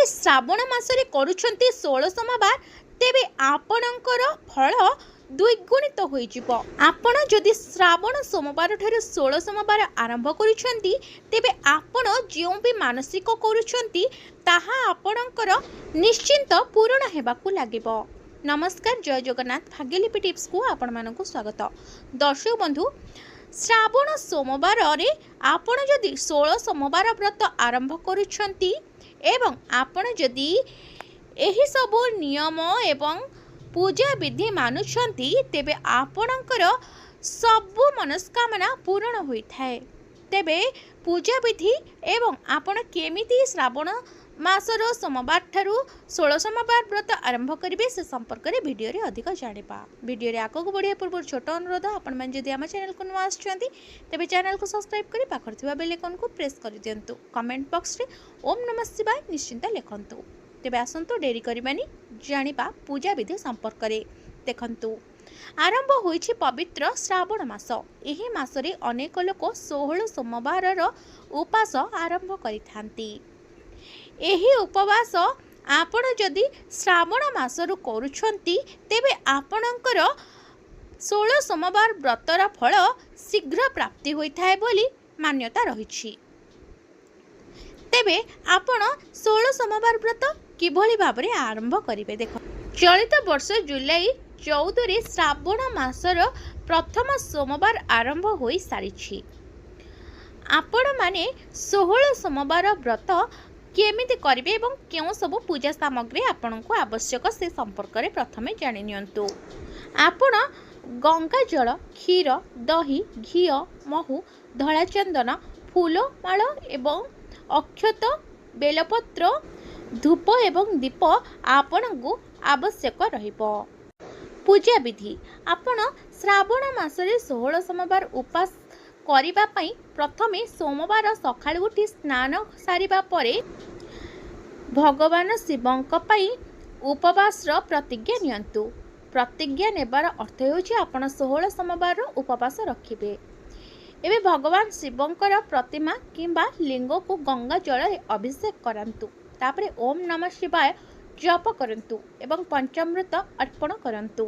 जदि श्रावण मासरे करूछंती 16 सोमवार तेबे आपणकर फल द्विगुणित होइजिबो। आपण जदि श्रावण सोमवार ठारे 16 सोमवार आरंभ करूछंती तेबे आपण जो भी मानसिक करूछंती ताहा आपणकर निश्चिंत पूर्ण हेबाकू लागिबो। नमस्कार, जय जगन्नाथ। भाग्यलिपि टिप्स को आपण मानकु स्वागत। दर्शक बंधु, श्रावण सोमवार रे आपण जदि 16 सोमवार व्रत आरंभ करूछंती एवं आपण जदि एही सब नियम एवं पूजा विधि मानुछंती तेबे आपणकर सबु मनस्कामना पूर्ण होइथाय। तेबे पूजा विधि एवं आपण केमिति श्रावण मासर सोमवार ठारू 16 सोमवार व्रत आरंभ करेंगे से संपर्क में वीडियो रे अधिक जानिबा। वीडियो रे आगक बढ़िया पूर्व छोट अनुरोध, आपण मैंने जदि आम चैनल को नुआ आछंती तेबे चैनल को सब्सक्राइब करी पाखर थिबा बेल आइकन को प्रेस कर दियंतु। कमेंट बॉक्स रे ओम नमः शिवाय निश्चिंत लिखंतु। तेबे आसंतु डेरी करबानी जानिबा पूजा विधि संपर्क रे। देखंतु, आरंभ होइछि पवित्र श्रावण मास। एही मासरे अनेक लोक 16 सोमवार उपास आरंभ करिथांती। एही उपवास आपण जदि श्रावण मासरु करूछंती तेबे आपणकर 16 सोमवार व्रतर फल शीघ्र प्राप्ति होइथाय बोली मान्यता रहिछि। तेबे आपण 16 सोमवार व्रत किभली भाबरे आरंभ करिवे। देखो, चलित वर्ष जुलाई 14 रे श्रावण मासर प्रथम सोमवार आरंभ होई सारिछि। आपण माने 16 सोमवार व्रत केमिति करिवे एवं केउ सब पूजा सामग्री आपनको आवश्यक से संपर्क रे प्रथमे जानि नियंतु। आपण गंगा जल, क्षीर, दही, घी, महु, धला चंदन, फूल माळ एवं अक्षत, बेलपत्र, धूप एवं दीप आपनको आवश्यक रहिबो। पूजा विधि, आपण श्रावण मासरे 16 सोमवार उपास करिबा पई प्रथमे सोमवार सकाळ उठी स्नान सारिबा परे भगवान शिवंक पई उपवास रो प्रतिज्ञा नियंतु। प्रतिज्ञा नेबार अर्थ होछि आपण 16 सोमवार उपवास रखिबे। एबे भगवान शिवंकर प्रतिमा किंबा लिंग को गंगा जल रे अभिषेक करंतु। तापरे ओम नमः शिवाय जप करंतु एवं पंचामृत अर्पण करंतु।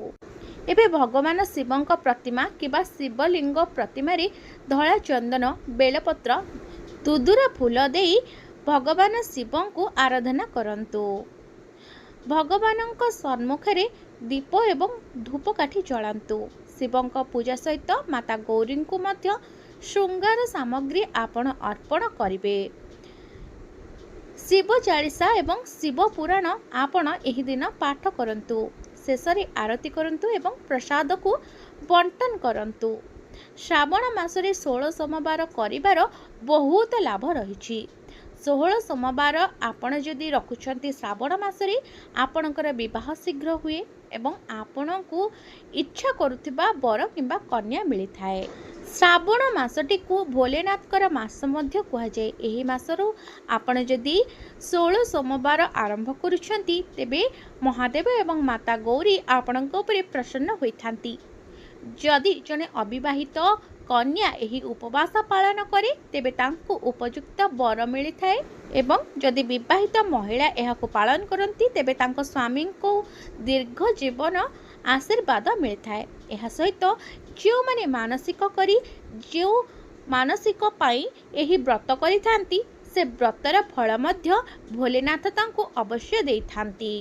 एबे भगवान शिवंक प्रतिमा किबा शिवलिंग प्रतिमा रे धला चंदन, बेलपत्र, दुदुरा फूल देई भगवान शिवं को आराधना करंतु। भगवानंक सम्मुख रे दीप एवं धूपकाठी जलांतु। शिवंक पूजा सहित माता गौरी को मध्य श्रृंगार सामग्री आपण अर्पण करिवे। शिव चालीसा एवं शिव पुराण आपण एही दिन पाठ करंतु। शेषरे आरती करंतु एवं प्रसाद को बंटन करंतु। श्रावण मासरे 16 सोमवार करिवार बहुत लाभ रहिछि। 16 सोमवार आपण जदि रखुछंती श्रावण मासरे आपणकर विवाह शीघ्र हुए एवं आपणको इच्छा करुथिबा वर किंबा कन्या मिली थाए। श्रावण मासटी को भोलेनाथकर मास मध्य कहा जाए। एही मासरु आपण जदि 16 सोमवार आरंभ करुछंती तेबे महादेव एवं माता गौरी आपणक उपरे प्रसन्न होइथांती। जदि जने अविवाहित कन्या एही उपवास पालन करे तेबे तांको उपयुक्त वर मिली थाए एवं जदि विवाहित महिला एहाको पालन करंती तेबे तांको स्वामी को दीर्घ जीवन आशीर्वाद मिली थाए। एहा सहित जो माने मानसिक करी जो मानसिक पाई एही व्रत करिथांती से व्रतर फल मध्य भोलेनाथ तांको अवश्य देइथांती।